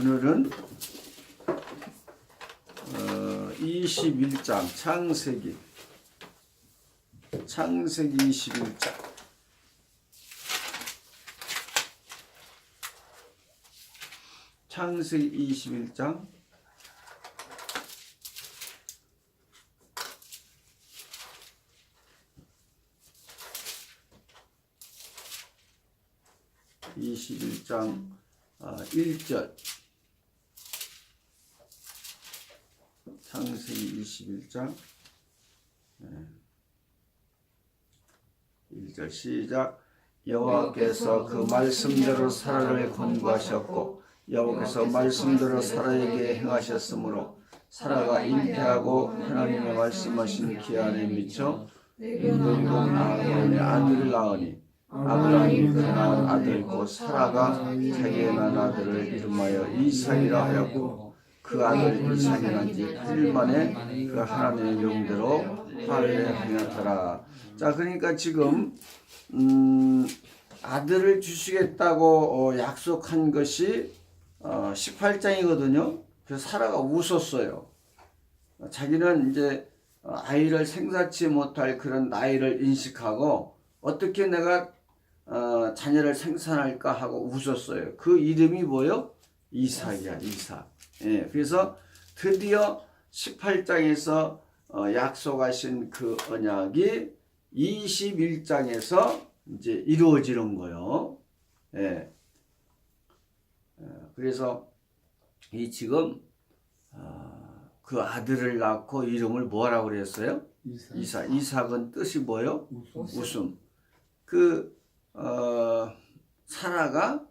오늘은 21장 창세기 21장 창세기 21장 1절 창세기 21장 1절 시작. 여호와께서 그 말씀대로 사라를 권고하셨고 여호와께서 말씀대로 사라에게 행하셨으므로 사라가 잉태하고 하나님의 말씀하신 기한에 미쳐 아브라함의 아들을 낳으니 아브라함이 그 낳은 아들 곧 사라가 자기의 낳은 아들을 이름하여 이삭이라 하였고 그 아들 이삭이 난 지 8일 만에 그 하나님의 명대로 할례하였더라. 자, 그러니까 지금 아들을 주시겠다고 약속한 것이 18장이거든요. 그래서 사라가 웃었어요. 자기는 이제 아이를 생사치 못할 그런 나이를 인식하고 어떻게 내가 자녀를 생산할까 하고 웃었어요. 그 이름이 뭐요? 이삭이야, 이삭. 예, 그래서 드디어 18장에서 약속하신 그 언약이 21장에서 이제 이루어지는 거예요. 예. 그래서 이 지금 그 아들을 낳고 이름을 뭐라고 그랬어요? 이삭. 이삭은 뜻이 뭐예요? 웃음. 그 사라가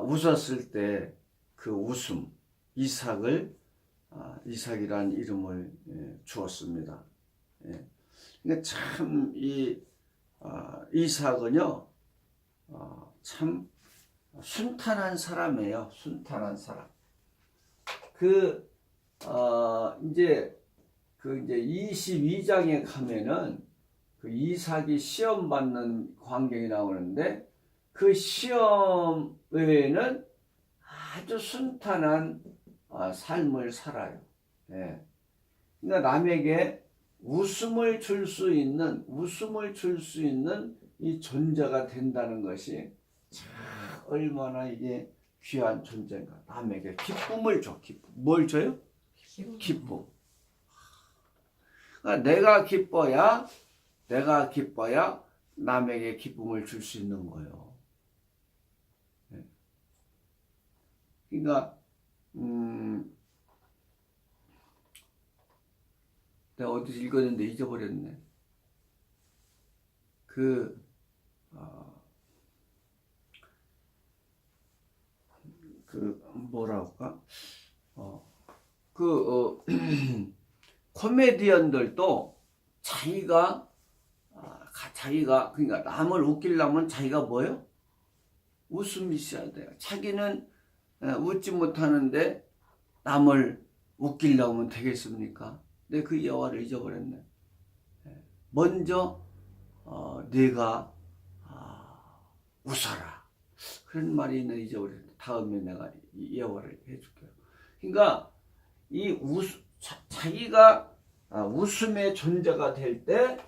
웃었을 때 그 웃음, 이삭이라는 이름을 주었습니다. 예. 그러니까 참 이 이삭은요, 참 순탄한 사람이에요. 순탄한 사람. 이제 22장에 가면은 그 이삭이 시험 받는 광경이 나오는데 그 시험 외에는 아주 순탄한 삶을 살아요. 예. 그러니까 남에게 웃음을 줄 수 있는 이 존재가 된다는 것이 참 얼마나 이게 귀한 존재인가. 남에게 기쁨을 줘. 뭘 줘요? 기쁨. 그러니까 내가 기뻐야 남에게 기쁨을 줄 수 있는 거예요. 그러니까 내가 어디서 읽었는데 잊어버렸네. 뭐라고 할까? 코미디언들도 자기가 그러니까 남을 웃기려면 자기가 뭐요? 웃음이 있어야 돼요. 자기는 웃지 못하는데 남을 웃기려면 되겠습니까? 근데 그 여호와를 잊어버렸네. 먼저 네가 웃어라. 그런 말이 있는 잊어버렸네. 다음에 내가 이 여호와를 해줄게요. 그러니까 자기가 웃음의 존재가 될 때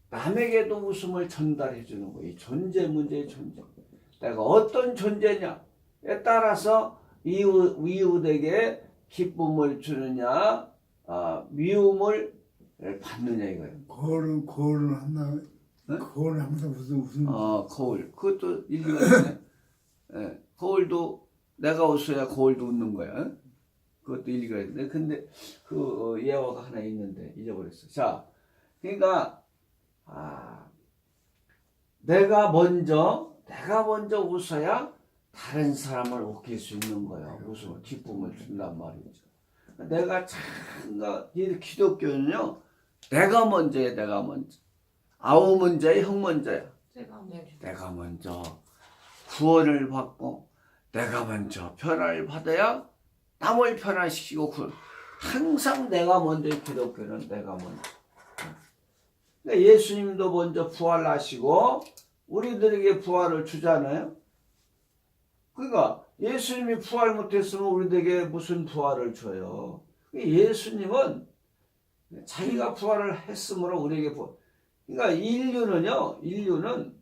남에게도 웃음을 전달해 주는 거예요. 이 존재 문제의 존재. 내가 어떤 존재냐에 따라서 이웃에게 기쁨을 주느냐, 미움을 받느냐 이거예요. 거울은 한다. 네? 거울은 항상 웃음. 거울. 그것도 일리가 있네. 예, 거울도 내가 웃어야 거울도 웃는 거야. 그것도 일리가 있는데, 근데 그 예화가 하나 있는데 잊어버렸어. 자, 그러니까 내가 먼저 웃어야 다른 사람을 웃길 수 있는 거야. 웃음을, 기쁨을 준단 말이죠. 내가 기독교는요, 내가 먼저야, 내가 먼저. 아우 먼저야, 형 먼저야. 내가 먼저 구원을 받고, 내가 먼저 변화를 받아야 남을 변화시키고, 항상 내가 먼저, 기독교는 내가 먼저. 그러니까 예수님도 먼저 부활하시고, 우리들에게 부활을 주잖아요. 그러니까 예수님이 부활 못했으면 우리에게 무슨 부활을 줘요? 예수님은 자기가 부활을 했으므로 우리에게 그러니까 인류는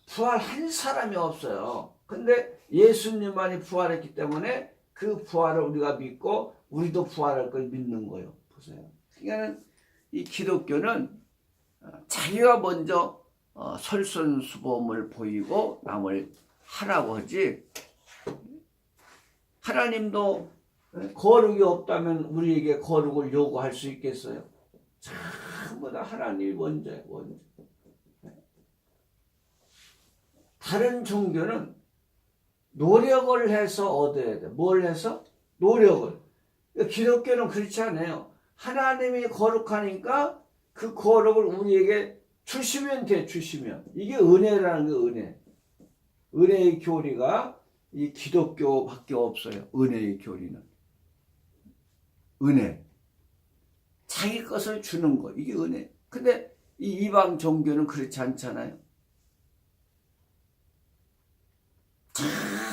부활한 사람이 없어요. 근데 예수님만이 부활했기 때문에 그 부활을 우리가 믿고 우리도 부활할 걸 믿는 거예요. 보세요. 그러니까 이 기독교는 자기가 먼저 설선수범을 보이고 남을 하라고 하지, 하나님도 거룩이 없다면 우리에게 거룩을 요구할 수 있겠어요? 전부 다 하나님이 먼저예요. 먼저. 다른 종교는 노력을 해서 얻어야 돼. 뭘 해서? 노력을. 기독교는 그렇지 않아요. 하나님이 거룩하니까 그 거룩을 우리에게 주시면 돼. 주시면. 이게 은혜라는 게 은혜. 은혜의 교리가 이 기독교밖에 없어요. 은혜의 교리는. 은혜. 자기 것을 주는 거. 이게 은혜. 근데 이 이방 종교는 그렇지 않잖아요.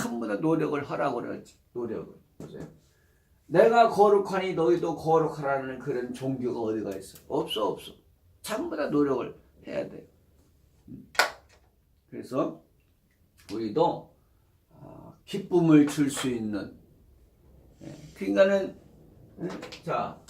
전부 다 노력을 하라고 그러지. 노력을. 보세요. 내가 거룩하니 너희도 거룩하라는 그런 종교가 어디가 있어? 없어. 전부 다 노력을 해야 돼요. 그래서 우리도 기쁨을 줄 수 있는, 그러니까는 자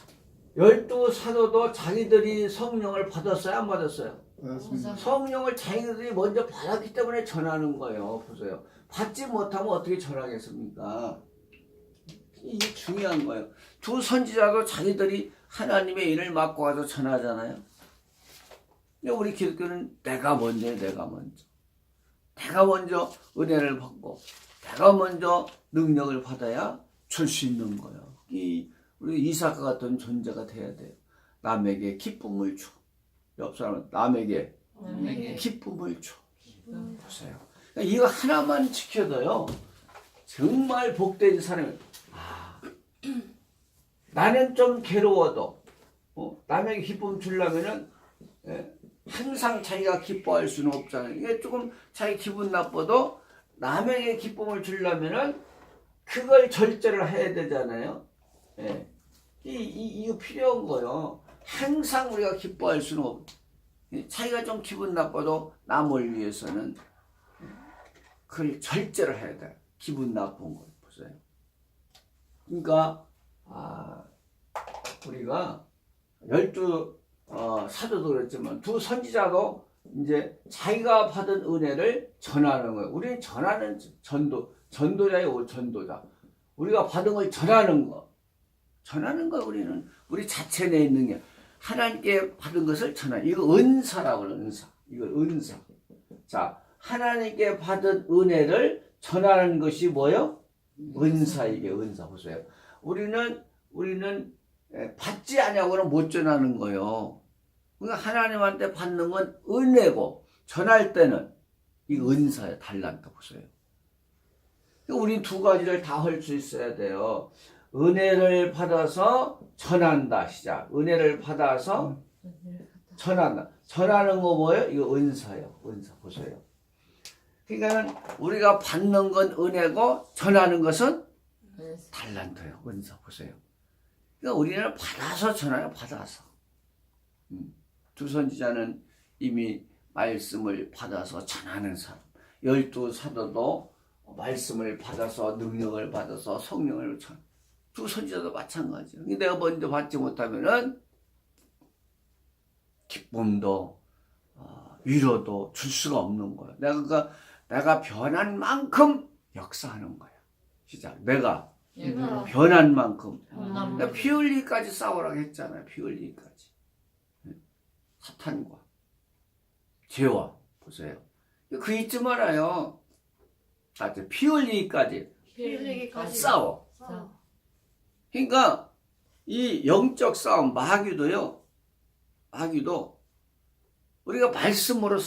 12 사도도 자기들이 성령을 받았어요, 안 받았어요? 맞습니다. 성령을 자기들이 먼저 받았기 때문에 전하는 거예요. 보세요. 받지 못하면 어떻게 전하겠습니까? 이게 중요한 거예요. 두 선지자도 자기들이 하나님의 일을 맡고 가서 전하잖아요. 근데 우리 기독교는 내가 먼저예요. 내가 먼저 은혜를 받고 내가 먼저 능력을 받아야 줄 수 있는 거예요. 우리 이삭과 같은 존재가 돼야 돼요. 남에게 기쁨을 줘. 옆 사람은 남에게 기쁨을 줘. 보세요. 이거 하나만 지켜도요, 정말 복된 사람이. 나는 좀 괴로워도 남에게 기쁨 주려면은 항상 자기가 기뻐할 수는 없잖아요. 이게 조금 자기 기분 나빠도 남에게 기쁨을 주려면은 그걸 절제를 해야 되잖아요. 이거 필요한 거예요. 항상 우리가 기뻐할 수는 없. 자기가 좀 기분 나빠도 남을 위해서는 그걸 절제를 해야 돼. 기분 나쁜 거 보세요. 그러니까 우리가 12 사도도 그랬지만 두 선지자도 이제 자기가 받은 은혜를 전하는 거예요. 우리는 전하는 전도자예요. 전도자. 우리가 받은 걸 전하는 거. 우리는 우리 자체 내에 있는 게 하나님께 받은 것을 전하는. 이거 은사라고 그래요. 은사. 이거 은사. 자, 하나님께 받은 은혜를 전하는 것이 뭐예요? 은사. 이게 은사. 보세요. 우리는 받지 않냐고는 못 전하는 거예요. 그러니까 하나님한테 받는 건 은혜고 전할 때는 이 은사의 달란트. 보세요. 우리 두 가지를 다 할 수 있어야 돼요. 은혜를 받아서 전한다. 시작. 은혜를 받아서 전한다. 전하는 거 뭐예요? 이거 은사예요. 은사. 보세요. 그러니까 우리가 받는 건 은혜고 전하는 것은 달란트예요. 은사. 보세요. 그러니까 우리는 받아서 전하요. 받아서. 두 선지자는 이미 말씀을 받아서 전하는 사람. 12 사도도 말씀을 받아서 능력을 받아서 성령을 전. 두 선지자도 마찬가지예요. 내가 먼저 받지 못하면은 기쁨도 위로도 줄 수가 없는 거예요. 내가 변한 만큼 역사하는 거예요. 시작. 내가 변한 만큼. 내가 피 흘리기까지 싸우라고 했잖아요. 피 흘리기까지. 사탄과 죄와. 보세요. 그 잊지 말아요. 피 흘리기까지 싸워. 그러니까 이 영적 싸움, 마귀도 우리가 말씀으로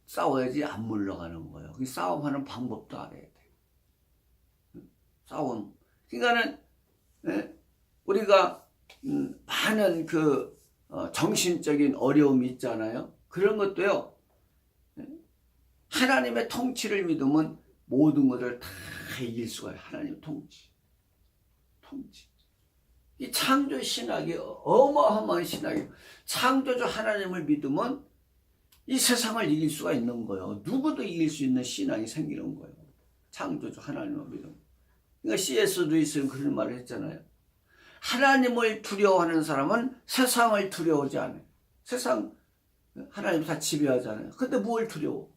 싸워야지 안 물러가는 거예요. 그 싸움하는 방법도 알아야 돼. 싸움. 그러니까는 우리가 많은 그 정신적인 어려움이 있잖아요. 그런 것도요. 하나님의 통치를 믿으면 모든 것을 다 이길 수가 있어요. 하나님 통치. 이 창조 신학이 어마어마한 신학이에요. 창조주 하나님을 믿으면 이 세상을 이길 수가 있는 거예요. 누구도 이길 수 있는 신앙이 생기는 거예요. 창조주 하나님을 믿으면. 그러니까 C.S. 루이스는 그런 말을 했잖아요. 하나님을 두려워하는 사람은 세상을 두려워하지 않아요. 세상 하나님 다 지배하잖아요. 근데 뭘 두려워?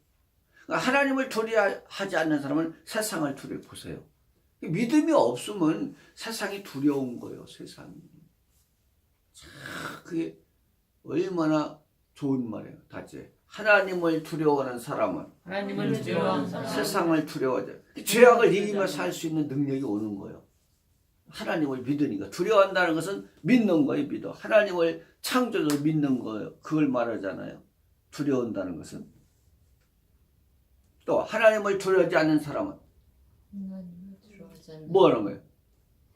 그러니까 하나님을 두려워하지 않는 사람은 세상을 두려워 보세요. 믿음이 없으면 세상이 두려운 거예요. 세상이. 그게 얼마나 좋은 말이에요. 다지. 하나님을 두려워하는 사람은 하나님을 두려워하는 사람 세상을 두려워하지. 죄악을 이기며 살 수 있는 능력이 오는 거예요. 하나님을 믿으니까. 두려워한다는 것은 믿는 거예요. 믿어. 하나님을 창조주를 믿는 거예요. 그걸 말하잖아요. 두려워한다는 것은. 또 하나님을 두려워하지 않는 사람은 하나님을 두려워하지 않는 뭐 하는 거예요?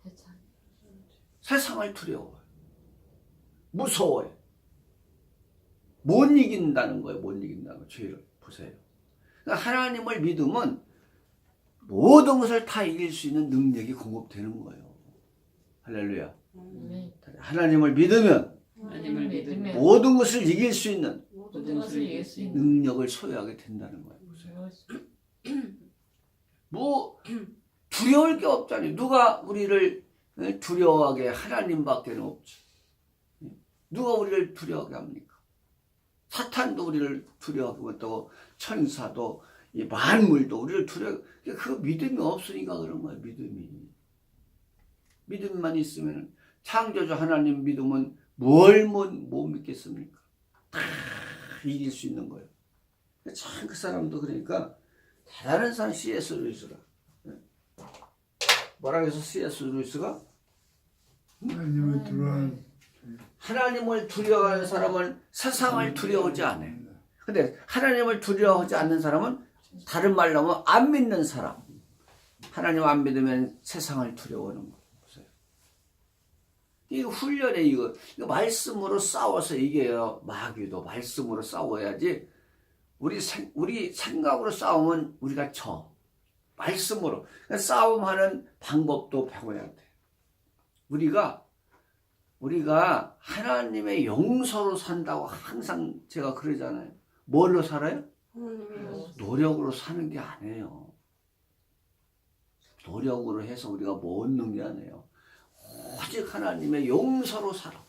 세상. 세상을 두려워해요. 무서워요. 못 이긴다는 거예요. 못 이긴다는 거예요. 죄를 보세요. 그러니까 하나님을 믿으면 모든 것을 다 이길 수 있는 능력이 공급되는 거예요. 할렐루야. 하나님을 믿으면 하나님을 믿으면 모든 것을 이길 수 있는 모든 것을 이길 수 있는 능력을 소유하게 된다는 거예요. 보세요. 뭐 두려울 게 없잖아요. 누가 우리를 두려워하게 하나님밖에 없지. 누가 우리를 두려워하게 합니까? 사탄도 우리를 두려워하게 못하고 천사도 이 만물도 우리를 두려워. 그 믿음이 없으니까 그런 거예요. 믿음만 있으면 창조주 하나님 믿으면 뭘 못 믿겠습니까? 다 이길 수 있는 거예요. 참 그 사람도 그러니까 대단한 사람 C.S. 루이스가 뭐라고 해서 C.S. 루이스가 하나님을 두려워하는 하나님을 두려워하는 사람은 세상을 두려워하지 않아요. 근데 하나님을 두려워하지 않는 사람은 다른 말로 하면 안 믿는 사람. 하나님 안 믿으면 세상을 두려워하는 거예요. 이 훈련에 이거 말씀으로 싸워서 이겨요. 마귀도 말씀으로 싸워야지. 우리 생각으로 싸우면 우리가 져. 말씀으로. 그러니까 싸움하는 방법도 배워야 돼. 우리가 하나님의 용서로 산다고 항상 제가 그러잖아요. 뭘로 살아요? 노력으로 사는 게 아니에요. 노력으로 해서 우리가 뭐 얻는 게 아니에요. 오직 하나님의 용서로 살아.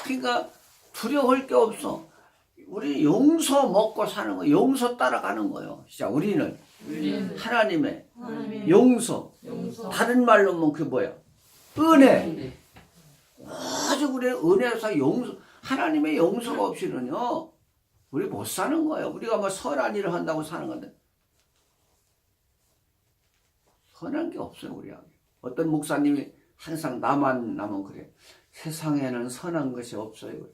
그러니까 두려울 게 없어. 우리 용서 먹고 사는 거, 용서 따라가는 거예요. 진짜 우리는 하나님의 용서. 다른 말로 하면 그게 뭐야? 은혜. 오직 우리 은혜로서 용서. 하나님의 용서가 없이는요, 우리 못 사는 거예요. 우리가 뭐 선한 일을 한다고 사는 건데 선한 게 없어요. 우리가. 어떤 목사님이 항상 나만 그래. 세상에는 선한 것이 없어요.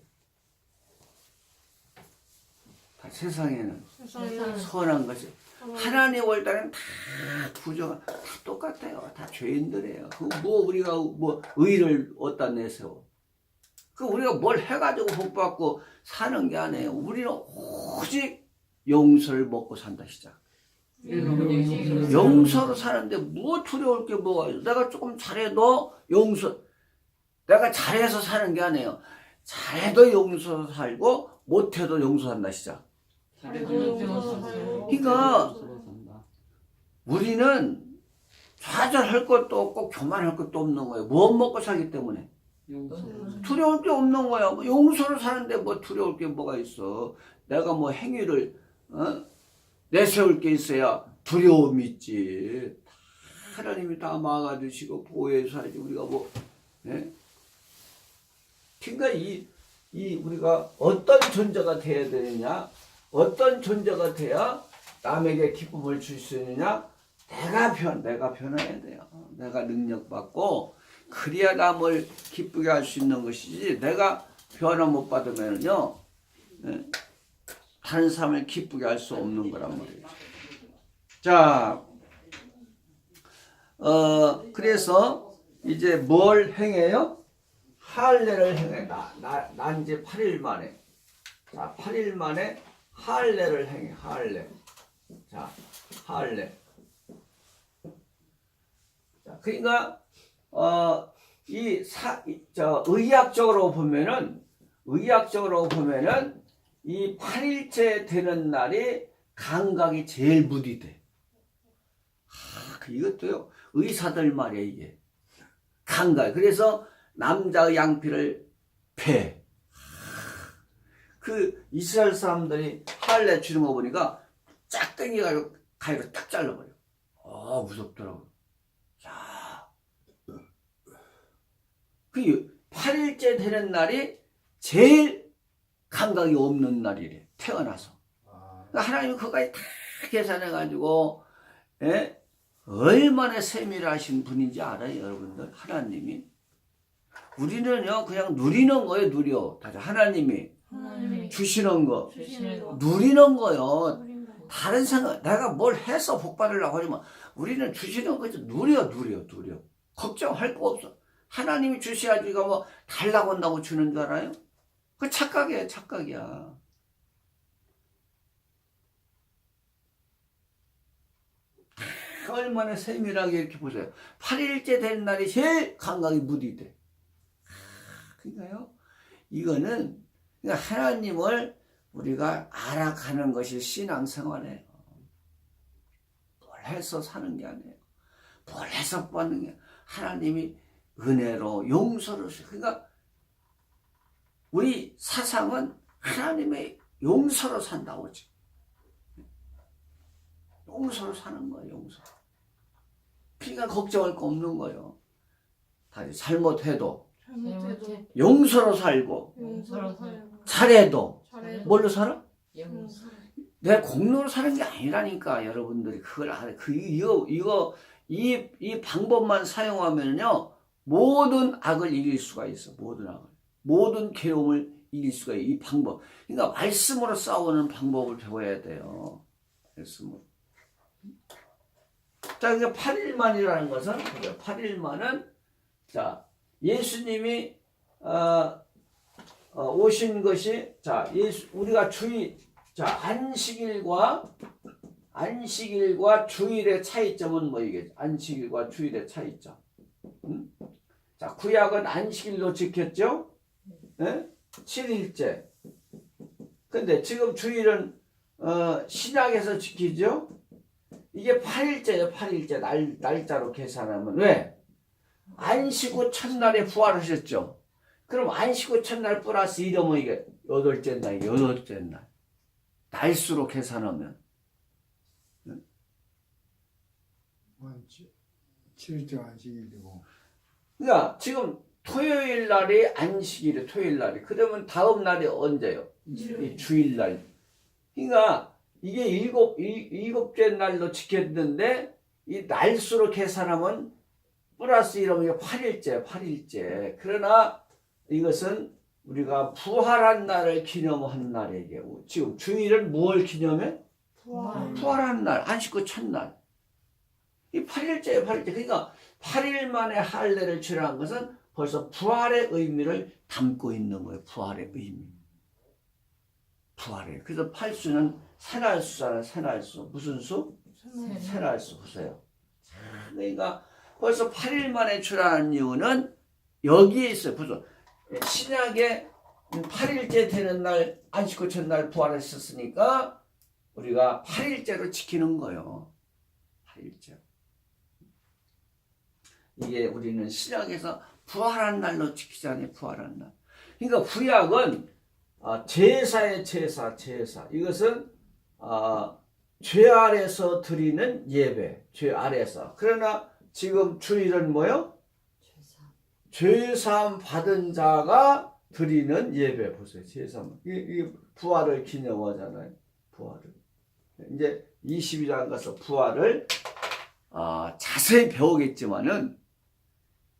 다 세상에는 선한 것이. 하나님 올 때는 다 부정한, 다 똑같아요. 다 죄인들이에요. 그 뭐 우리가 뭐 의를 어디다 내세워. 그 우리가 뭘 해가지고 복 받고 사는 게 아니에요. 우리는 오직 용서를 먹고 산다 시작. 용서로 사는데 뭐 두려울 게 뭐가 있어. 내가 조금 잘해도 용서. 내가 잘해서 사는 게 아니에요. 잘해도 용서로 살고 못해도 용서한다 시작. 그러니까 우리는 좌절할 것도 없고 교만할 것도 없는 거예요. 못 먹고 살기 때문에. 두려울 게 없는 거야. 뭐 용서로 사는데 뭐 두려울 게 뭐가 있어. 내가 뭐 행위를 내세울 게 있어야 두려움이 있지. 하나님이 다 막아주시고 보호해서 살지. 우리가 뭐 그러니까 이 우리가 어떤 존재가 돼야 되느냐, 어떤 존재가 돼야 남에게 기쁨을 줄 수 있느냐. 내가 변해야 돼요. 내가 능력받고 그래야 남을 기쁘게 할 수 있는 것이지. 내가 변화 못 받으면요, 다른 사람을 기쁘게 할 수 없는 거란 말이에요. 자, 그래서 이제 뭘 행해요? 할례를 행해. 난 이제 8일 만에. 자, 8일 만에 할례를 행해. 할례. 자, 할례. 그러니까 의학적으로 보면은 이 8일째 되는 날이 감각이 제일 무디돼. 이것도요 의사들 말이야 이게 감각. 그래서 남자의 양피를 패. 그 이스라엘 사람들이 할례 주는 거 보니까 짝땡이 가위로 딱 잘라버려. 무섭더라고. 자, 그 8일째 되는 날이 제일 감각이 없는 날이래. 태어나서. 그러니까 하나님이 그거까지 다 계산해가지고, 예? 얼마나 세밀하신 분인지 알아요, 여러분들? 하나님이. 우리는요, 그냥 누리는 거예요, 누려. 하나님이 주시는 거, 누리는 거요. 다른 생각, 내가 뭘 해서 복 받으려고 하지만, 우리는 주시는 거죠. 누려. 걱정할 거 없어. 하나님이 주셔야지, 이거 뭐, 달라고 한다고 주는 줄 알아요? 그 착각이에요, 착각이야. 얼마나 세밀하게 이렇게 보세요. 8일째 된 날이 제일 감각이 무디돼. 그러니까요, 이거는 하나님을 우리가 알아가는 것이 신앙생활이에요. 뭘 해서 사는 게 아니에요. 뭘 해서 받는 게 하나님이 은혜로 용서를 주세요. 그러니까 우리 사상은 하나님의 용서로 산다고 하지. 용서로 사는 거예요. 용서. 그러니까 걱정할 거 없는 거예요. 다시 잘못해도 용서로 살고 잘해도 뭘로 살아? 내 공로로 사는 게 아니라니까. 여러분들이 그걸 알아요. 이 방법만 사용하면요 모든 악을 이길 수가 있어. 모든 괴로움을 이길 수가 있어. 이 방법. 그러니까 말씀으로 싸우는 방법을 배워야 돼요. 말씀으로. 자, 그러니까 8일만이라는 것은 8일만은 자 예수님이 오신 것이 우리가 안식일과 주일의 차이점은 뭐이겠죠? 안식일과 주일의 차이점. 자, 구약은 안식일로 지켰죠? 네? 7일째. 근데 지금 주일은 신약에서 지키죠? 이게 8일째예요. 8일째 날짜로 계산하면. 왜? 안식 후 첫날에 부활하셨죠? 그럼 안식 후 첫날 플러스 이러면 이게 8째 날. 날수로 계산하면. 7일째 안식일이고. 그러니까 지금 토요일 날이 안식일이에요. 토요일 날이. 그러면 다음 날이 언제요? 이 주일날. 그러니까 이게 일곱째 날로 지켰는데 이 날수로 계산하면 플러스 이러면 8일째. 그러나 이것은 우리가 부활한 날을 기념한 날이에요. 지금 주일은 무엇을 기념해? 부활한 날, 안식 후 첫날. 이 8일째예요, 8일째. 그러니까 8일 만에 할례를 치러한 것은 벌써 부활의 의미를 담고 있는 거예요. 부활의 의미. 부활이에요. 그래서 8수는 새날수잖아요. 새날수. 무슨 수? 새날수. 보세요. 그러니까 벌써 8일 만에 출하는 이유는 여기에 있어요. 벌써 신약에 8일째 되는 날 안식 후 첫날 부활했었으니까 우리가 8일째로 지키는 거예요. 8일째. 이게 우리는 신약에서 부활한 날로 지키잖아요. 부활한 날. 그러니까 구약은 제사의 제사. 이것은 죄 아래서 드리는 예배. 죄 아래서. 그러나 지금 주일은 뭐요? 죄사함 받은 자가 드리는 예배. 보세요. 죄사함. 이 부활을 기념하잖아요. 부활을. 이제 22장 가서 부활을 자세히 배우겠지만은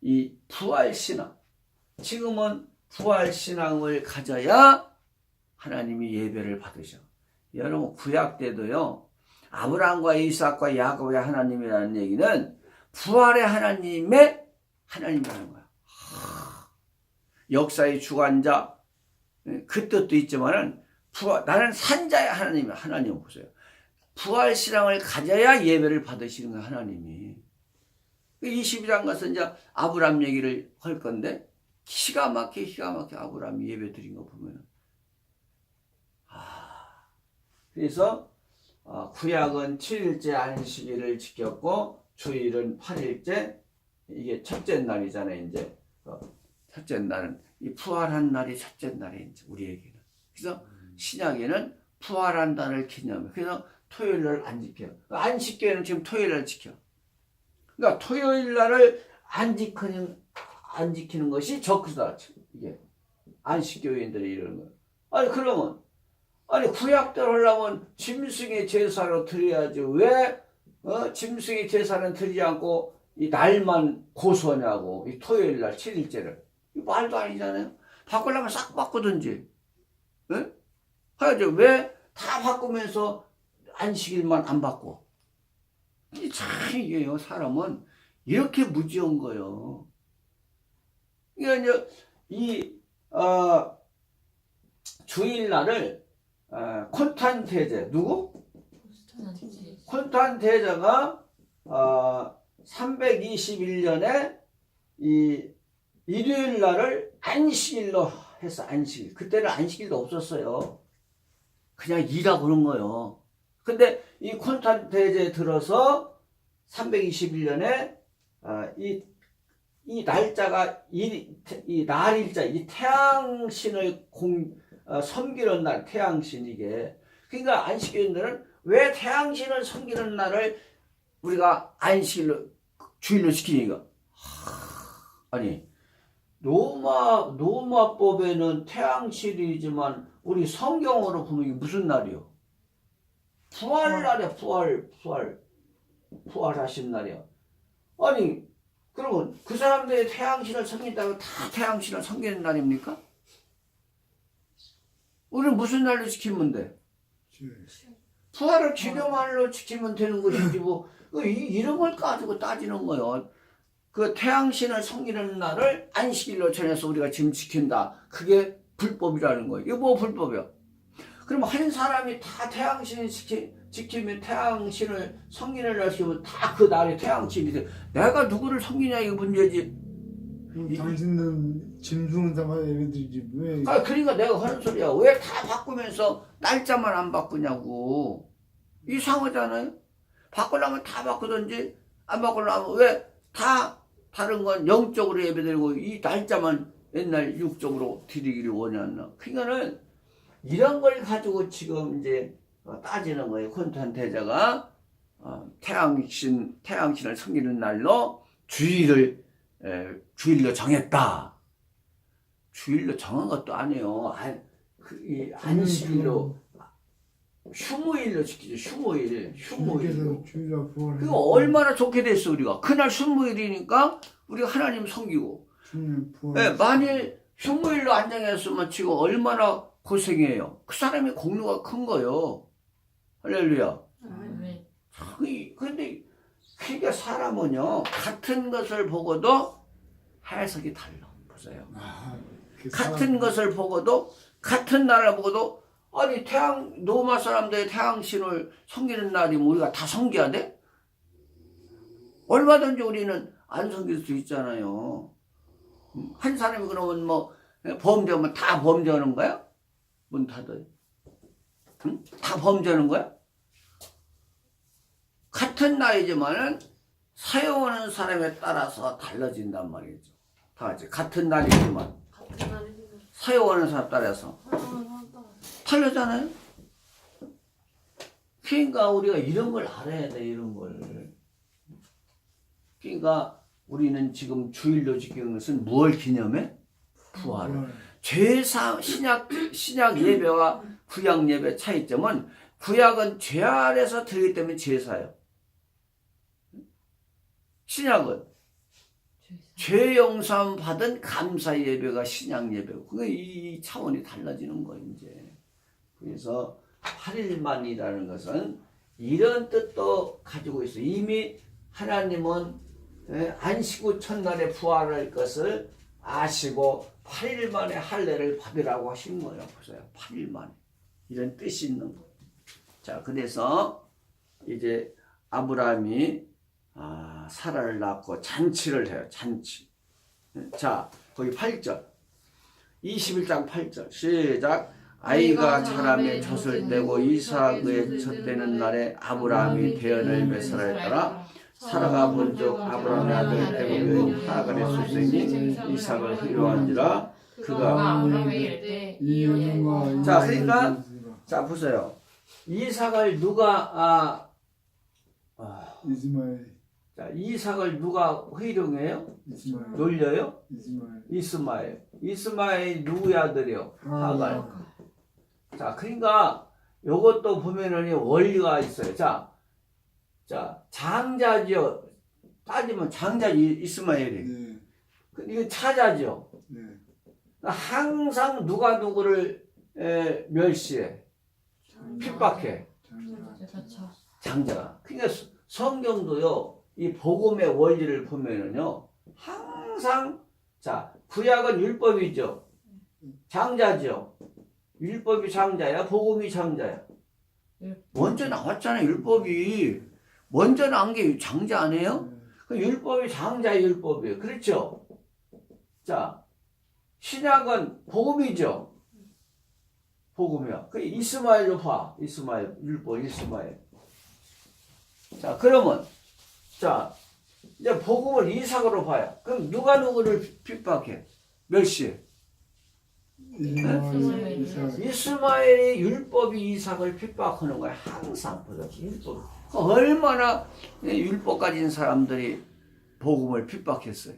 이 부활신앙. 지금은 부활신앙을 가져야 하나님이 예배를 받으셔. 여러분 구약 때도요. 아브라함과 이삭과 야곱의 하나님이라는 얘기는 부활의 하나님의 하나님이라는 거야. 역사의 주관자 그 뜻도 있지만은 나는 산자의 하나님이야. 하나님 보세요. 부활신앙을 가져야 예배를 받으시는 거야. 하나님이. 이 12장 가서 이제 아브람 얘기를 할 건데 기가 막히게 아브람이 예배 드린 거 보면은 그래서 구약은 7일째 안식일을 지켰고 주일은 8일째 이게 첫째 날이잖아요. 이제 첫째 날은 이 부활한 날이 첫째 날이 이제 우리에게는. 그래서 신약에는 부활한 날을 기념해. 그래서 토요일 날 안 지켜요. 안식교회는 지금 토요일 날 지켜. 그러니까 토요일 날을 안 지키는 것이 적그다. 이게 안식교회인들이 이러는 거예요. 아니 그러면 구약대로 하려면 짐승의 제사로 드려야지 왜 짐승의 제사는 드리지 않고 이 날만 고수하냐고. 이 토요일 날 7일째를. 이 말도 아니잖아요. 바꾸려면 싹 바꾸든지. 예? 하여튼 왜 다 바꾸면서 안식일만 안 바꿔? 참 이게요. 사람은 이렇게 무지한 거예요. 그러니까 이제 이 주일날을 콘탄 대제 누구? 콘탄 대제가 321년에 이 일요일 날을 안식일로 해서 안식일. 그때는 안식일도 없었어요. 그냥 일하고 그런 거예요. 근데 이 콘탄 대제에 들어서 321년에 이 날짜가 이 날일자 이 태양신을 섬기는 날 태양신 이게. 그러니까 안식일들은 왜 태양신을 섬기는 날을 우리가 안식일로 주일로 지키니까 아니 로마법에는 태양신이지만 우리 성경으로 보면 이게 무슨 날이요? 부활날이야. 부활하신 날이야. 아니 그러면 그 사람들이 태양신을 섬긴다고 다 태양신을 섬기는 날입니까? 우리는 무슨 날로 지키면 돼? 부활을 기념할로 지키면 되는 것이지 뭐 이런 걸 가지고 따지는 거예요. 그 태양신을 섬기는 날을 안식일로 정해서 우리가 지금 지킨다. 그게 불법이라는 거예요. 이거 뭐 불법이야? 그럼 한 사람이 다 태양신을 지키면 태양신을 섬기는 날 시키면 다 그 날에 태양신이 돼. 내가 누구를 섬기냐 이게 문제지. 당신은 짐승은 담아 예배드리지 왜? 그러니까 내가 하는 소리야. 왜 다 바꾸면서 날짜만 안 바꾸냐고. 이상하잖아요. 바꾸려면 다 바꾸든지 안 바꾸려면 왜 다 다른 건 영적으로 예배드리고 이 날짜만 옛날 육적으로 드리기를 원하나. 그러니까는 이런 걸 가지고 지금 이제 따지는 거예요. 콘탄 대제가 태양신을 섬기는 날로 주일로 정했다. 주일로 정한 것도 아니에요. 안식일로 휴무일로 지키죠. 휴무일. 그거 얼마나 좋게 됐어 우리가. 그날 휴무일이니까 우리가 하나님 섬기고. 네, 만일 휴무일로 안 정했으면 지금 얼마나 고생해요. 그 사람의 공로가 큰 거예요. 할렐루야. 근데 그러니까 사람은요 같은 것을 보고도 해석이 달라. 보세요. 같은 것을 보고도 같은 날을 보고도 아니 로마 사람들의 태양신을 섬기는 날이면 우리가 다 섬겨야 돼? 얼마든지 우리는 안 섬길 수 있잖아요. 한 사람이 그러면 뭐 범죄하면 다 범죄하는 거야? 문 닫아. 응? 다 범죄하는 거야? 같은 날이지만은 사용하는 사람에 따라서 달라진단 말이죠. 다 같은 날이지만 사용하는 사람 따라서 달라잖아요. 그러니까 우리가 이런 걸 알아야 돼. 이런 걸. 그러니까 우리는 지금 주일로 지키는 것은 무엇 기념해? 부활을. 신약 예배와 구약 예배 차이점은 구약은 죄 아래서 드리기 때문에 제사예요. 신약은 죄 용서함 받은 감사 예배가 신약 예배고 그게 이 차원이 달라지는 거예요. 이제. 그래서 8일만이라는 것은 이런 뜻도 가지고 있어요. 이미 하나님은 안식 후 첫날에 부활할 것을 아시고 8일 만에 할례를 받으라고 하신 거예요. 보세요. 8일 만에. 이런 뜻이 있는 거예요. 자, 그래서 이제 아브라함이 사라를 낳고 잔치를 해요. 잔치. 자, 거기 8절. 21장 8절. 시작. 아이가 자라매 젖을 떼고 이삭의 젖되는 날에 아브라함이 배연을 몇 살에 따라 사라가 본즉 아브라함의 아들 애굽 여인 하갈의 수생이 이삭을 의뢰한지라 그가 아브라함에게 이 여정과 자, 그러니까 자 보세요. 이삭을 누가 이스마엘 자, 이삭을 누가 회룡해요? 이스마엘 놀려요? 이스마엘 이스마엘 누구의 아들이요? 하갈. 하갈. 자, 그러니까 요것도 보면은 원리가 있어요. 자, 장자죠. 따지면 장자 이스마엘이. 네, 이건 차자죠. 네. 항상 누가 누구를 멸시해, 핍박해. 장자. 장자가. 그러니까 성경도요, 이 복음의 원리를 보면은요, 항상, 자, 구약은 율법이죠. 장자죠. 율법이 장자야, 복음이 장자야. 먼저 나왔잖아요, 율법이. 먼저 나온 게 장자 아니에요? 그 율법이 장자의 율법이에요. 그렇죠? 자, 신약은 복음이죠. 복음이야. 그 이스마엘로 봐. 이스마엘, 율법, 이스마엘. 자, 그러면, 자, 이제 복음을 이삭으로 봐요. 그럼 누가 누구를 핍박해? 멸시해? 이스마엘 이삭. 이스마엘의 율법이 이삭을 핍박하는 거야. 항상 보세요. 율법. 얼마나 율법 가진 사람들이 복음을 핍박했어요.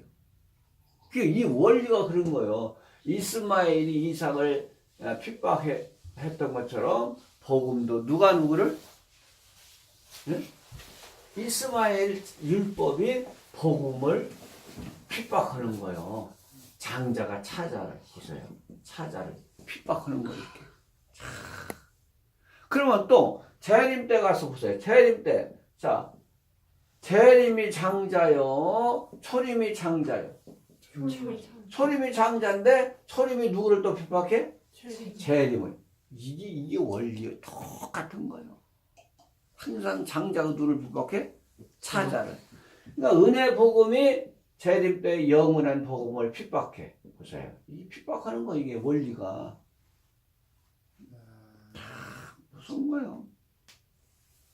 이 원리가 그런 거예요. 이스마엘이 이삭을 핍박했던 것처럼 복음도 누가 누구를? 네? 이스마엘 율법이 복음을 핍박하는 거예요. 장자가 차자를 보세요. 차자를 핍박하는 거예요. 이렇게. 그러면 또 재림 때 가서 보세요. 재림 때. 자, 재림이 장자요. 초림이 장자요. 초림이 장자인데 초림이 누구를 또 핍박해? 재림을. 이게 원리 똑같은 거예요. 항상 장자가 누구를 핍박해? 차자를. 그러니까 은혜 복음이 재림 때 영원한 복음을 핍박해. 보세요. 이 핍박하는 거 이게 원리가 무서운 거예요.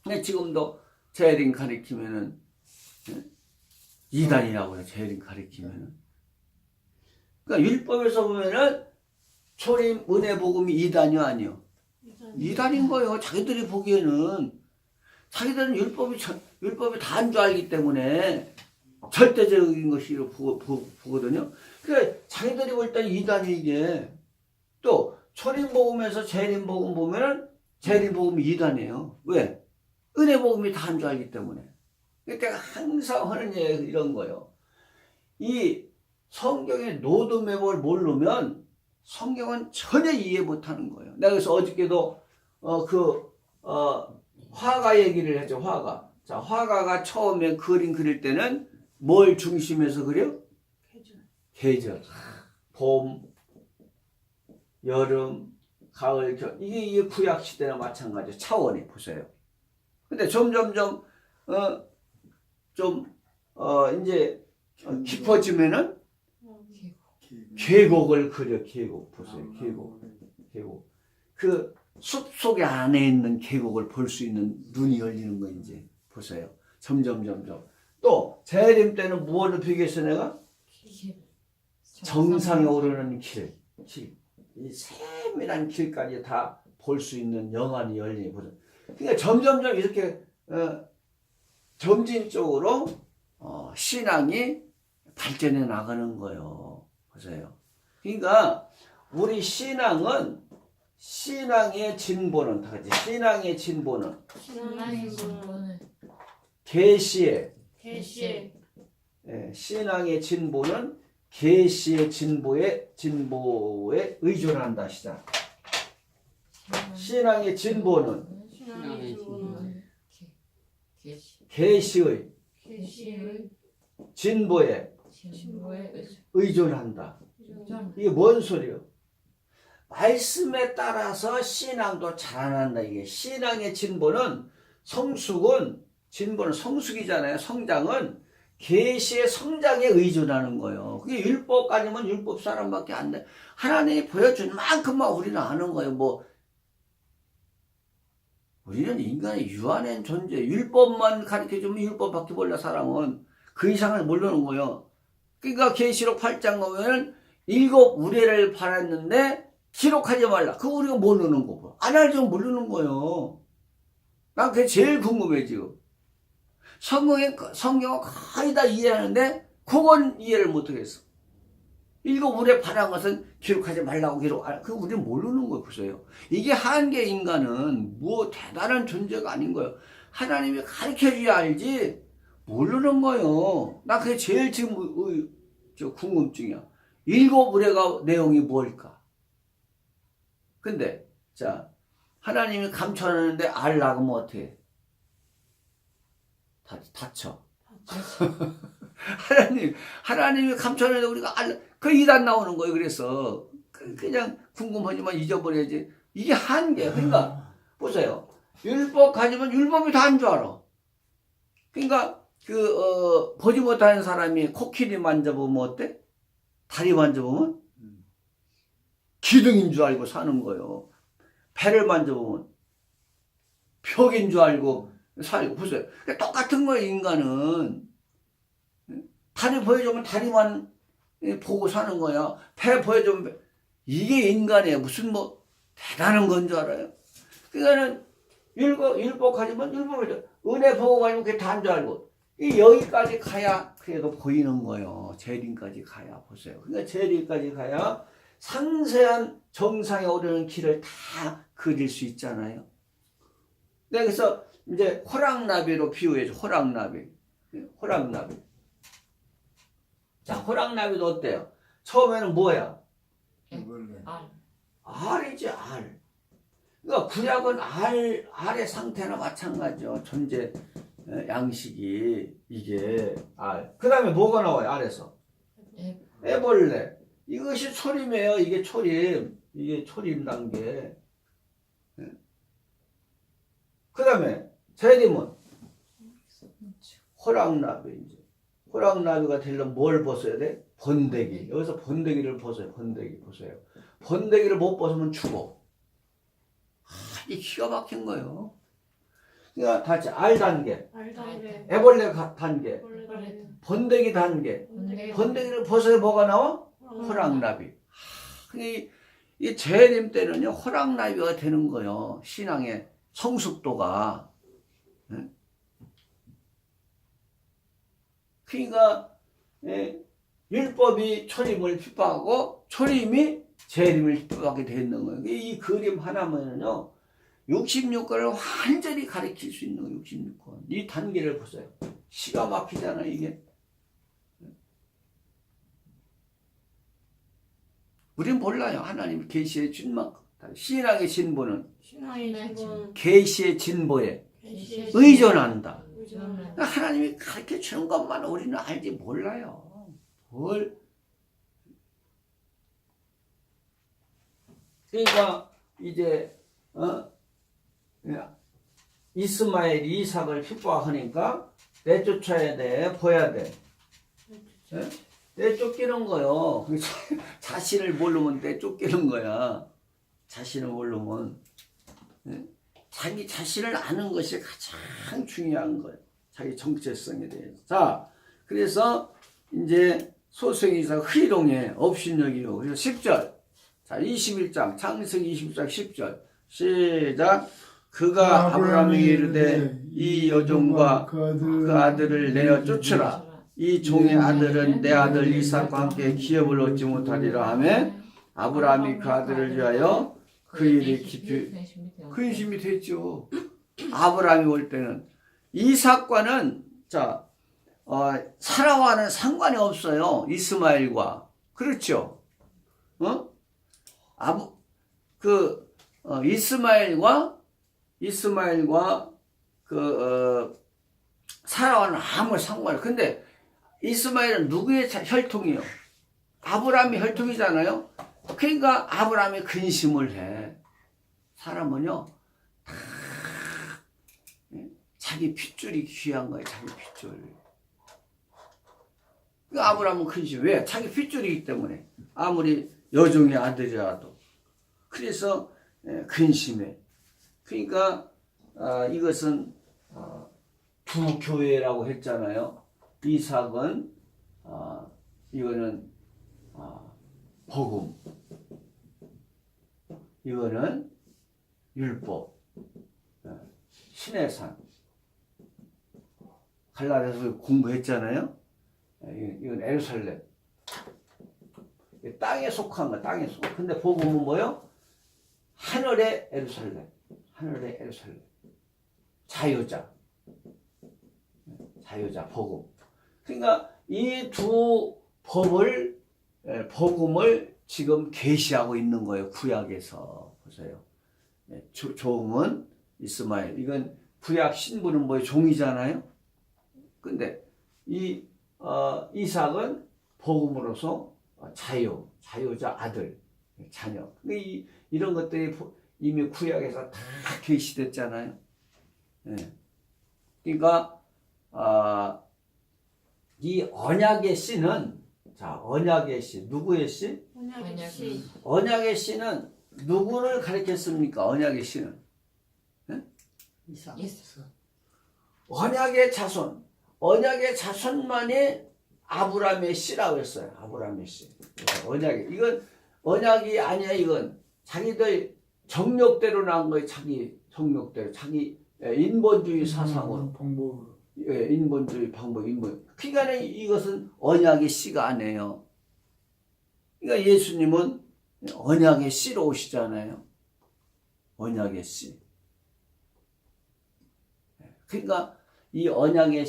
근데 지금도 재림 가리키면은 이단이라고 해요. 재림 가리키면은. 그러니까 율법에서 보면은 초림 은혜 복음이 이단이요 아니요? 이단인 거예요. 자기들이 보기에는 자기들은 율법이 다인 줄 알기 때문에 절대적인 것이라고 보거든요. 그러니까 자기들이 볼 때는 이단이 이게. 또 초림 복음에서 재림 복음 보면은 재림 복음이 이단이에요. 왜? 은혜 복음이 다인 줄 알기 때문에. 그러니까 항상 하는 얘기 이런 거예요. 이 성경의 노드맵을 모르면 성경은 전혀 이해 못하는 거예요. 내가 그래서 어저께도 화가 얘기를 했죠. 화가. 자, 화가가 처음에 그림 그릴 때는 뭘 중심에서 그려? 계절. 봄, 여름, 가을, 겨울. 이게 구약 시대나 마찬가지예요. 차원이 보세요. 근데 점점점 이제 깊어지면은 계곡을 그려. 계곡 보세요. 계곡. 그 숲속에 안에 있는 계곡을 볼 수 있는 눈이 열리는 거 이제 보세요. 점점. 또 재림 때는 무엇을 비교해서 내가? 정상에 오르는 길. 이 세밀한 길까지 다 볼 수 있는 영안이 열리니 보세요. 그러니까 점점점 이렇게 점진적으로 신앙이 발전해 나가는 거예요. 보세요. 그러니까 우리 신앙의 진보는 다 같이 신앙의 진보는 계시의 신앙의 진보는 계시의 진보에 의존한다. 시작. 신앙의 진보는 계시의 진보에 의존한다. 이게 뭔 소리요? 말씀에 따라서 신앙도 자라난다. 이게 신앙의 진보는 성숙은 진보는 성숙이잖아요. 성장은 계시의 성장에 의존하는 거예요. 그게 율법까지면 율법 사람밖에 안 돼. 하나님이 보여준 만큼만 우리는 아는 거예요. 뭐 우리는 인간의 유한한 존재, 율법만 가르쳐주면 율법밖에 몰라. 사람은 그 이상을 모르는 거예요. 그러니까 계시록 8장 보면 7 우레를 팔았는데 기록하지 말라. 그거 우리가 모르는 거고 안 알죠. 모르는 거예요. 난 그게 제일 궁금해 지금. 성경은 거의 다 이해하는데 그건 이해를 못하겠어. 7 우레 팔은 것은 기록하지 말라고 그거 우리는 모르는 거예요. 보세요. 이게 한계 인간은 뭐 대단한 존재가 아닌 거예요. 하나님이 가르쳐줘야 알지 모르는 거예요. 나 그게 제일 지금 궁금증이야. 7 우레가 내용이 뭘까? 근데 자 하나님이 감춰놨는데 알라고 하면 어떻게 해? 다쳐. 하나님이 감춰놨는데 우리가 그 이단 나오는 거예요. 그래서 그냥 궁금하지만 잊어버려야지. 이게 한계예요. 그러니까 보세요. 율법 가지면 율법이 다 한 줄 알아. 그러니까 보지 못하는 사람이 코끼리 만져보면 어때? 다리 만져보면 기둥인 줄 알고 사는 거예요. 배를 만져보면 벽인 줄 알고 살고. 보세요. 똑같은 거예요. 인간은 다리 보여주면 다리만 보고 사는 거야. 배 보여주면 이게 인간이에요. 무슨 뭐 대단한 건 줄 알아요. 그러니까는 율법 가지면 율법이죠. 은혜 보고 가지고 그게 다인 줄 알고 여기까지 가야 그래도 보이는 거예요. 재림까지 가야. 보세요. 그러니까 재림까지 가야 상세한 정상에 오르는 길을 다 그릴 수 있잖아요. 네, 그래서 이제 호랑나비로 비유해줘. 호랑나비. 자, 호랑나비도 어때요? 처음에는 뭐야? 알이지, 알. 그러니까 구약은 알의 상태나 마찬가지죠. 존재 양식이 이게 알. 그 다음에 뭐가 나와요? 알에서? 애벌레. 이것이 초림이에요. 이게 초림. 이게 초림 단계. 그 다음에 재림은 호랑나비. 이제 호랑나비가 되려면 뭘 벗어야 돼? 번데기. 여기서 번데기를 벗어요. 번데기 보세요. 번데기를 못 벗으면 죽어. 이 기가 막힌 거예요. 그러니까 다시 알 단계, 애벌레 단계, 번데기 단계. 번데기를 벗어야 뭐가 나와? 호랑나비. 이 재림 때는요 호랑나비가 되는 거예요. 신앙의 성숙도가. 그러니까 율법이 초림을 핍박하고 초림이 재림을 핍박하게 되는 거예요. 이 그림 하나면요 66권을 완전히 가리킬 수 있는 거예요. 66권. 이 단계를 보세요. 시가 막히잖아요. 이게. 우린 몰라요. 하나님 계시의 진만큼. 신앙의 진보는 계시의 진보에 의존한다. 하나님이 가르쳐 주는 것만 우리는 알지 몰라요. 그러니까 이제 이스마엘이 이삭을 핍박하니까 내쫓아야 돼, 보야 돼. 내쫓기는 거요. 자신을 모르면 내쫓기는 거야. 자신을 모르면 자기 자신을 아는 것이 가장 중요한 거예요. 자기 정체성에 대해서. 자, 그래서 이제 소생이사 회동에 업신여기요. 그래서 10절. 자, 21장 창세기 21장 10절. 시작. 그가 아브라함에게 이르되 이 여종과 그 아들을 내어 쫓으라. 이 종의 아들은 내 아들 이삭과 함께 기업을 얻지 못하리라 하며 아브라함이 그 아들을 위하여 그 일이 깊이 근심이 됐죠. 아브라함이 올 때는 이삭과는 사라와는 상관이 없어요. 이스마엘과. 그렇죠? 이스마엘과 사라와는 아무 상관이. 근데 이스마엘은 누구의 혈통이에요? 아브라함이 혈통이잖아요. 그러니까 아브라함이 근심을 해. 사람은요 다 자기 핏줄이 귀한 거예요. 자기 핏줄. 아브라함은 근심. 왜? 자기 핏줄이기 때문에. 아무리 여종의 아들이라도. 그래서 근심해. 그러니까 이것은 두 교회라고 했잖아요. 이삭은 이거는 복음, 이거는 율법, 신의 산. 갈라디아서 공부했잖아요. 이건 예루살렘. 땅에 속한 거, 땅에 속. 근데 복음은 뭐요? 하늘의 예루살렘. 하늘의 예루살렘. 자유자. 자유자, 복음. 그러니까 이 두 복음을 지금 계시하고 있는 거예요. 구약에서. 보세요. 종은 이스마엘. 이건 구약 신부는 뭐예요? 종이잖아요. 근데 이삭은 복음으로서 자유자 아들, 자녀. 근데 이런 것들이 이미 구약에서 다 계시됐잖아요. 네. 그러니까 이 언약의 씨는 언약의 씨 누구의 씨? 언약의 씨. 언약의 씨는 누구를 가리켰습니까? 언약의 씨는 이삭. 언약의 자손. 언약의 자손만이 아브라함의 씨라고 했어요. 아브라함의 씨. 이건 언약이 아니야. 이건 자기들 정력대로 나온 거예요. 자기 정력대로. 자기 인본주의 사상으로. 방법으로. 인본주의 방법, 그러니까 이것은 언약의 씨가 아니에요. 그러니까 예수님은 언약의 씨로 오시잖아요. 언약의 씨. 그러니까 이 언약의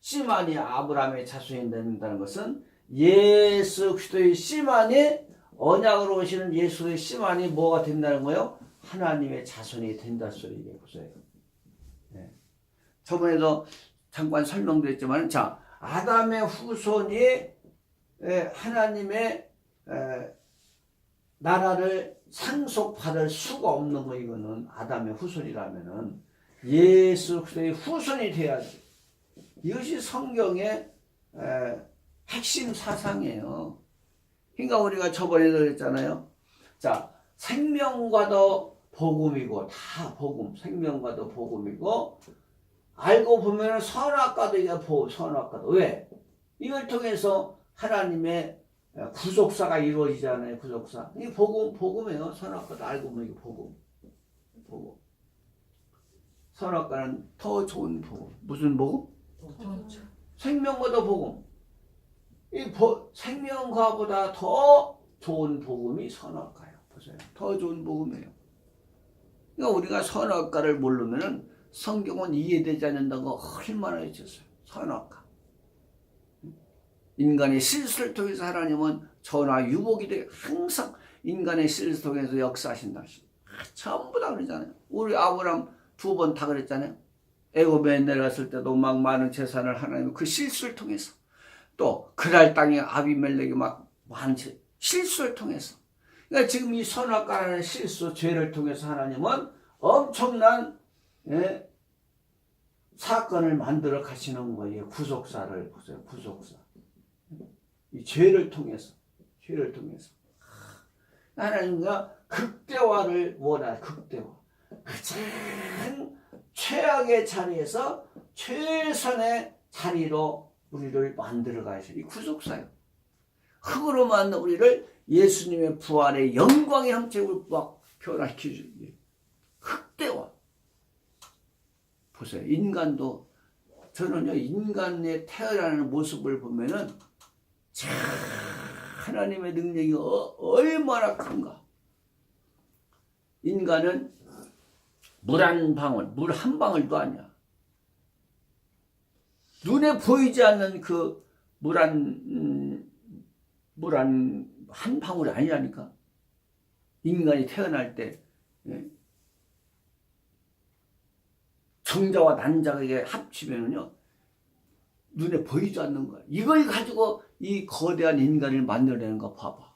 씨만이 아브라함의 자손이 된다는 것은 예수 그리스도의 씨만이 언약으로 오시는 예수의 씨만이 뭐가 된다는 거예요? 하나님의 자손이 된다 소리예요. 보세요. 저번에도 잠깐 설명드렸지만, 아담의 후손이 하나님의 나라를 상속받을 수가 없는 거, 이거는 아담의 후손이라면은 예수 그리스도의 후손이 돼야지. 이것이 성경의 핵심 사상이에요. 그러니까 우리가 저번에도 그랬잖아요. 생명과도 복음이고, 다 복음, 생명과도 복음이고, 알고 보면 선악과도 이게 선악과도. 왜? 이걸 통해서 하나님의 구속사가 이루어지잖아요. 구속사. 이게 복음이에요. 선악과도 알고 보면 이게 복음. 선악과는 더 좋은 복음. 무슨 복음? 생명과도 복음. 생명과보다 더 좋은 복음이 선악과예요. 보세요. 더 좋은 복음이에요. 그러니까 우리가 선악과를 모르면은 성경은 이해되지 않는다고 얼마나 해줬어요. 선악과. 인간의 실수를 통해서 하나님은 전화 유복이 되게 항상 인간의 실수를 통해서 역사하신다. 전부 다 그러잖아요. 우리 아브라함 2번 다 그랬잖아요. 애굽에 내려갔을 때도 막 많은 재산을 하나님 그 실수를 통해서, 또 그랄 땅에 아비멜렉이 막 많은 실수를 통해서. 그러니까 지금 이 선악과라는 실수, 죄를 통해서 하나님은 엄청난 사건을 만들어 가시는 거예요. 구속사를 보세요. 구속사. 이 죄를 통해서. 하나님과 극대화를 원하는 극대화. 가장 최악의 자리에서 최선의 자리로 우리를 만들어 가시는 이 구속사예요. 흙으로 만든 우리를 예수님의 부활의 영광의 형체로 막 변화시키는 극대화. 보세요. 인간도, 저는요, 인간의 태어나는 모습을 보면은 참 하나님의 능력이 얼마나 큰가. 인간은 물 한 방울도 아니야. 눈에 보이지 않는 그 물 한 방울이 아니라니까. 인간이 태어날 때 정자와 난자가 합치면은요, 눈에 보이지 않는 거야. 이걸 가지고 이 거대한 인간을 만들어내는 거 봐봐.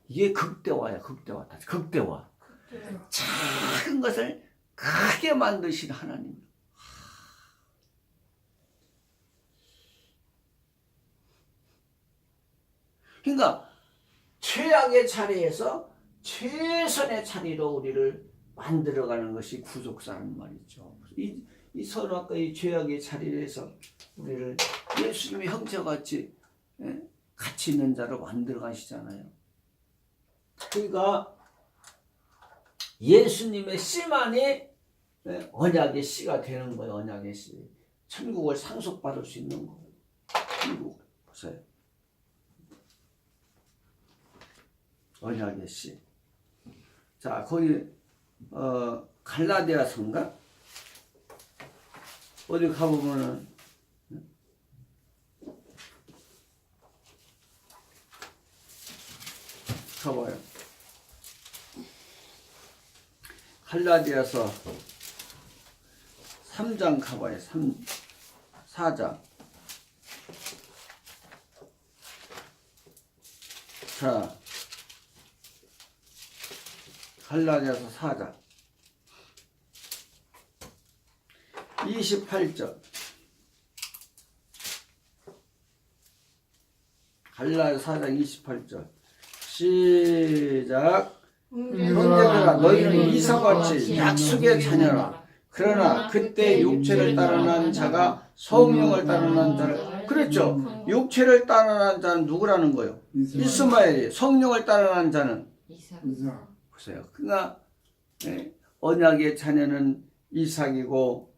이게 극대화야, 극대화. 작은 것을 크게 만드신 하나님. 그러니까 최악의 자리에서 최선의 자리로 우리를 만들어가는 것이 구속사라는 말이죠. 이 선악과 이 죄악의 자리에서 우리를 예수님의 형제같이 같이 있는 자로 만들어 가시잖아요. 그러니까 예수님의 씨만이 언약의 씨가 되는 거예요. 언약의 씨. 천국을 상속받을 수 있는 거예요. 천국 보세요. 언약의 씨. 자, 거기 갈라디아서인가? 어디 가보면은 가봐요. 갈라디아서 3장 가봐요. 4장. 자, 갈라디아서 4장 28절. 갈라디아서 4장 28절. 시작. 형제들아, 너희는 이삭같이 약속의 자녀라. 그러나 그때 육체를 따르는 자가 성령을 따르는 자를, 그랬죠. 육체를 따르는 자는 누구라는 거예요? 이스마엘이. 성령을 따르는 자는 이삭. 보세요. 그러니까 언약의 자녀는 이삭이고,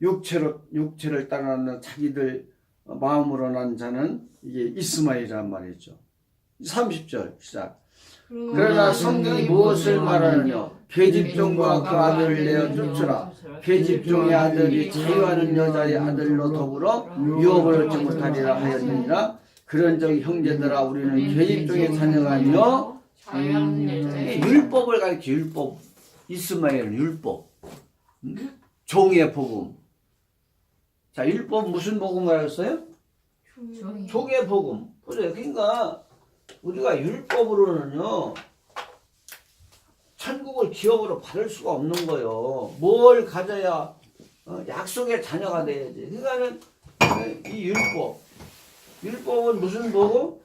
육체를 따르는 자기들 마음으로 난 자는 이게 이스마엘이란 말이죠. 30절 시작. 그러나 성경이 무엇을 말하느냐? 계집종과 그 아들을 내어 쫓으라. 계집종의 아들이 자유하는 여자의 아들로 더불어 유업을 얻지 못하리라 하였느니라. 그런즉 형제들아, 우리는 계집종의 자녀가 아니요 율법을 가르쳐. 율법. 이스마엘 율법. 종의 복음. 자, 율법 무슨 복음 가르쳤어요? 종의 복음. 보세요. 그러니까 우리가 율법으로는요 천국을 기업으로 받을 수가 없는 거예요. 뭘 가져야 약속의 자녀가 돼야지. 그러니까는 이 율법은 무슨 복음?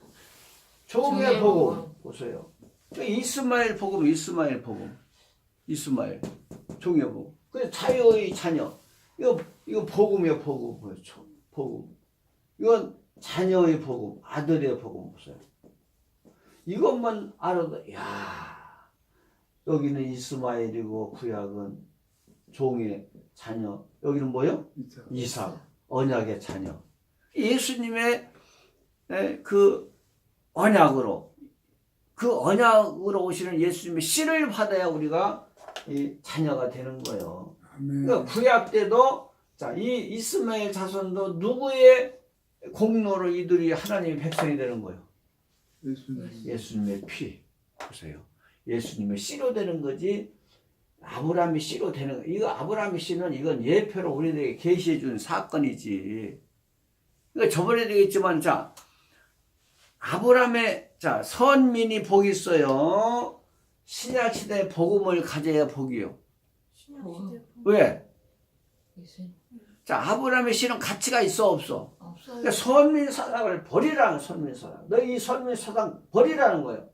종의 복음. 보세요. 이스마엘 복음. 이스마엘 종의 복음. 그 자유의 자녀. 이거 복음이에요. 복음. 이건 자녀의 복음, 아들의 복음. 보세요. 이것만 알아도, 야, 여기는 이스마엘이고 구약은 종의 자녀. 여기는 뭐요? 이삭, 언약의 자녀. 예수님의 그 언약으로 오시는 예수님의 씨를 받아야 우리가 이 자녀가 되는 거예요. 그러니까 구약 때도 자, 이 이스마엘 자손도 누구의 공로로 이들이 하나님의 백성이 되는 거예요? 예수님의 피. 보세요. 예수님의 씨로 되는 거지. 아브라함이 씨로 되는 거. 이거 아브라함의 씨는 이건 예표로 우리들에게 계시해 준 사건이지. 그러니까 저번에도 얘기했지만, 자, 아브라함의 선민이 복이 있어요. 신약 시대에 복음을 가져야 복이요. 왜? 자, 아브라함의 씨는 가치가 있어 없어? 그러니까 선민 사상을 버리라는 선민 사상. 너 이 선민 사상 버리라는 거예요.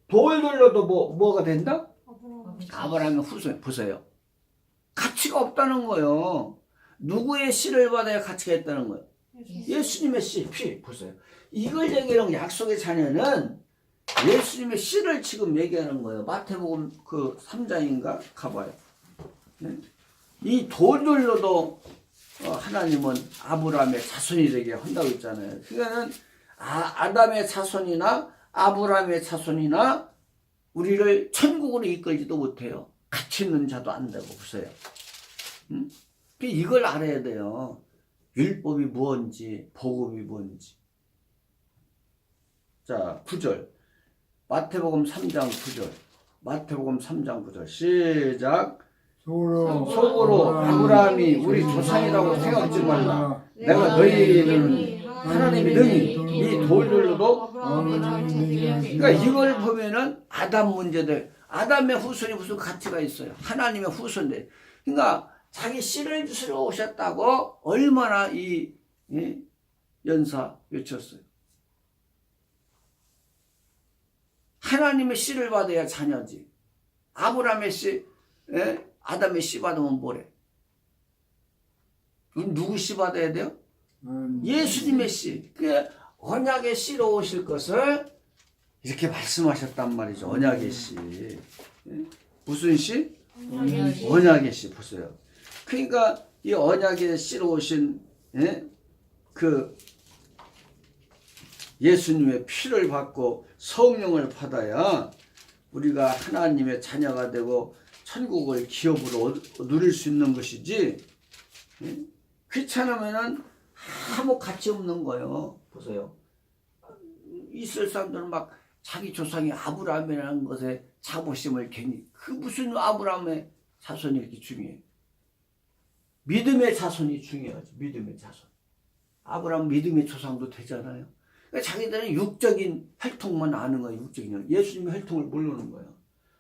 돌들로도 뭐가 된다? 아브라함의 후손. 보세요. 가치가 없다는 거예요. 누구의 씨를 받아야 가치가 있다는 거예요? 예수님의 씨, 피. 보세요. 이걸 얘기하는 약속의 자녀는 예수님의 씨를 지금 얘기하는 거예요. 마태복음 그 3장인가 가봐요. 네? 이 돌들로도 하나님은 아브라함의 자손이 되게 한다고 했잖아요. 그러니까는 아담의 자손이나 아브라함의 자손이나 우리를 천국으로 이끌지도 못해요. 가치 있는 자도 안 되고. 보세요. 응? 이걸 알아야 돼요. 율법이 뭔지, 복음이 뭔지. 자, 9절. 마태복음 3장 9절. 마태복음 3장 9절. 시작. 속으로 아브라함이 우리 조상이라고 생각하지 말라. 내가 너희는 하나님이 능히 이 돌들로도. 그러니까 이걸 보면은 아담 문제들, 아담의 후손이 무슨 가치가 있어요? 하나님의 후손들. 그러니까 자기 씨를 주시러 오셨다고 얼마나 이 연사 외쳤어요. 하나님의 씨를 받아야 자녀지. 아브라함의 씨, 아담의 씨 받으면 뭐래? 그럼 누구 씨 받아야 돼요? 예수님의 씨. 그 언약의 씨로 오실 것을 이렇게 말씀하셨단 말이죠. 언약의 씨. 무슨 씨? 언약의 씨 보세요. 그러니까 이 언약의 씨로 오신 그 예수님의 피를 받고 성령을 받아야 우리가 하나님의 자녀가 되고 천국을 기업으로 누릴 수 있는 것이지, 그렇지 않으면은 아무 가치 없는 거예요. 보세요. 이스라엘 사람들은 막 자기 조상이 아브라함이라는 것에 자부심을 괜히, 그 무슨 아브라함의 자손이 이렇게 중요해? 믿음의 자손이 중요하지. 믿음의 자손. 아브라함 믿음의 조상도 되잖아요. 그러니까 자기들은 육적인 혈통만 아는 거예요. 육적인 혈통. 예수님의 혈통을 모르는 거예요.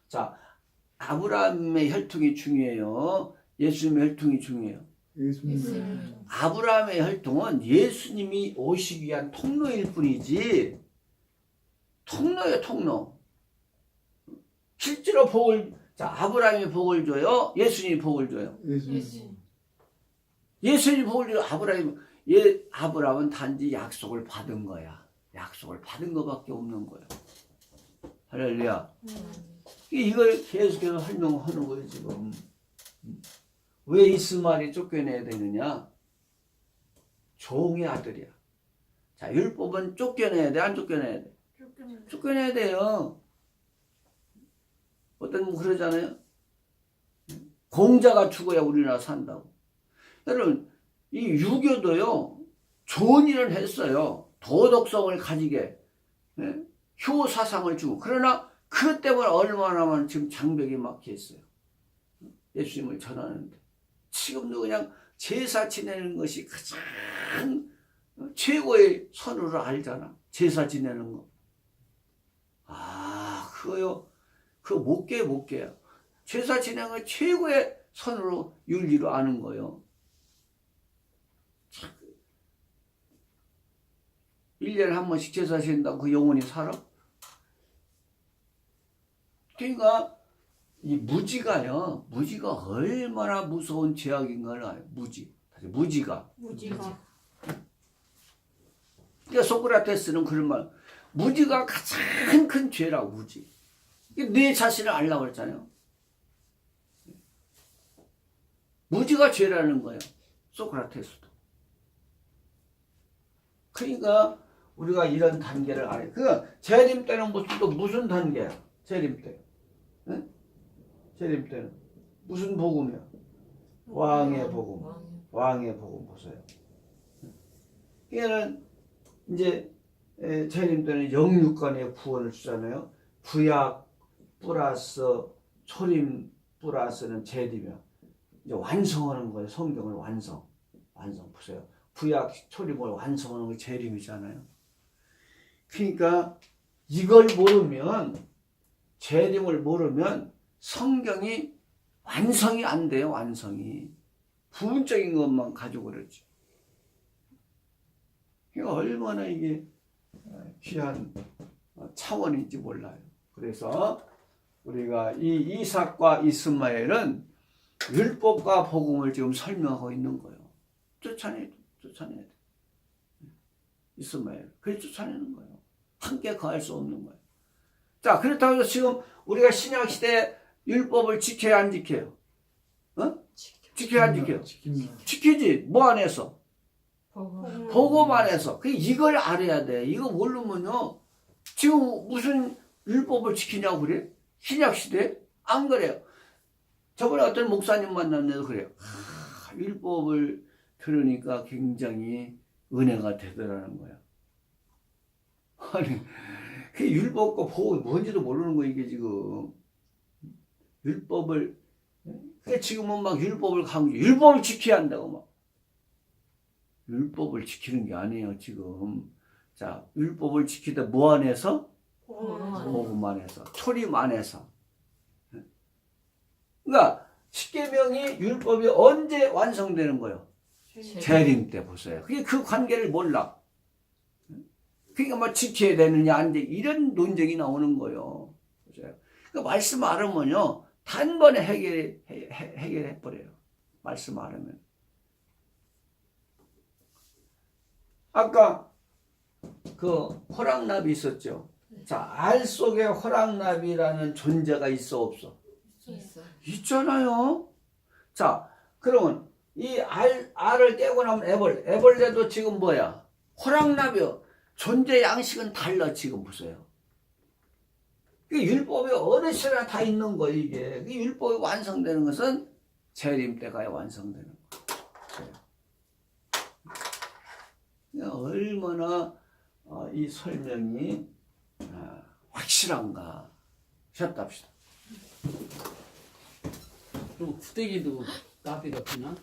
자, 아브라함의 혈통이 중요해요. 예수님의 혈통이 중요해요. 아브라함의 혈통은 예수님이 오시기 위한 통로일 뿐이지, 통로예요, 통로. 실제로 복을, 자, 아브라함이 복을 줘요? 예수님이 복을 줘요? 예수님이 복을 줘요? 아브라함은 단지 약속을 받은 거야. 약속을 받은 것밖에 없는 거야. 할렐루야. 이걸 계속해서 설명하는 거예요, 지금. 왜 이스마엘이 쫓겨내야 되느냐? 종의 아들이야. 자, 율법은 쫓겨내야 돼, 안 쫓겨내야 돼? 쫓겨내야 돼요. 어떤 분 그러잖아요. 공자가 죽어야 우리나라 산다고. 여러분, 이 유교도요, 좋은 일을 했어요. 도덕성을 가지게, 효 사상을 주고. 그러나 그것 때문에 얼마나 많은 지금 장벽이 막혀 있어요. 예수님을 전하는데. 지금도 그냥 제사 지내는 것이 가장 최고의 선으로 알잖아. 제사 지내는 거. 아, 그거요. 그거 못 깨요. 제사 지내는 거 최고의 선으로 윤리로 아는 거예요. 1년에 한 번씩 제사 지낸다고 그 영혼이 살아? 그러니까 이 무지가요. 무지가 얼마나 무서운 죄악인가를 알아요. 무지가. 그러니까 소크라테스는 그런 말. 무지가 가장 큰 죄라고, 무지. 내 자신을 알라고 그랬잖아요. 무지가 죄라는 거예요. 소크라테스도. 그러니까 우리가 이런 단계를 알아요. 그 재림 때는 무슨 단계야? 재림 때. 응? 재림 때는 무슨 복음이야? 왕의 복음. 왕의 복음 보세요. 이게는 이제 재림 때는 영육간의 구원을 주잖아요. 구약 플러스 초림 플러스는 재림이야. 이제 완성하는 거예요. 성경을 완성 보세요. 구약 초림을 완성하는 게 재림이잖아요. 그러니까 이걸 모르면, 재림을 모르면 성경이 완성이 안 돼요. 완성이 부분적인 것만 가지고 그러지. 그러니까 얼마나 이게 귀한 차원인지 몰라요. 그래서 우리가 이 이삭과 이스마엘은 율법과 복음을 지금 설명하고 있는 거예요. 쫓아내야 돼. 이스마엘. 그래 쫓아내는 거예요. 함께 거할 수 없는 거예요. 자, 그렇다고 해서 지금 우리가 신약시대 율법을 지켜야 안 지켜요? 지켜야 안 지켜요? 지키지. 뭐 안에서? 복음 안에서. 이걸 알아야 돼. 이거 모르면요, 지금 무슨 율법을 지키냐고 그래? 신약시대? 안 그래요. 저번에 어떤 목사님 만났는데도 그래요. 율법을 들으니까 굉장히 은혜가 되더라는 거야. 아니, 그 율법과 복음이 뭔지도 모르는 거, 이게 지금. 율법을, 지금은 막 율법을 율법을 지켜야 한다고 막. 율법을 지키는 게 아니에요, 지금. 자, 율법을 지키다 뭐 안에서? 복음 안에서. 초림 안에서. 그러니까, 십계명이 율법이 언제 완성되는 거예요? 재림 때 보세요. 그게 그 관계를 몰라. 그러니까 뭐 지켜야 되느냐 안 돼. 이런 논쟁이 나오는 거예요. 보세요. 그 말씀 알으면요. 단번에 해결해 버려요. 말씀 알으면. 아까 그 호랑나비 있었죠. 자, 알 속에 호랑나비라는 존재가 있어 없어? 있어요. 있잖아요. 자, 그러면 이 알을 깨고 나면 애벌레도 지금 뭐야? 호랑나비요. 존재 양식은 달라 지금 보세요. 그 율법이 어느 시나 다 있는 거 이게. 그 율법이 완성되는 것은 재림 때가 완성되는 거예요. 얼마나 이 설명이 확실한가 싶답시다. 그럼 구데기도 나비가 피나?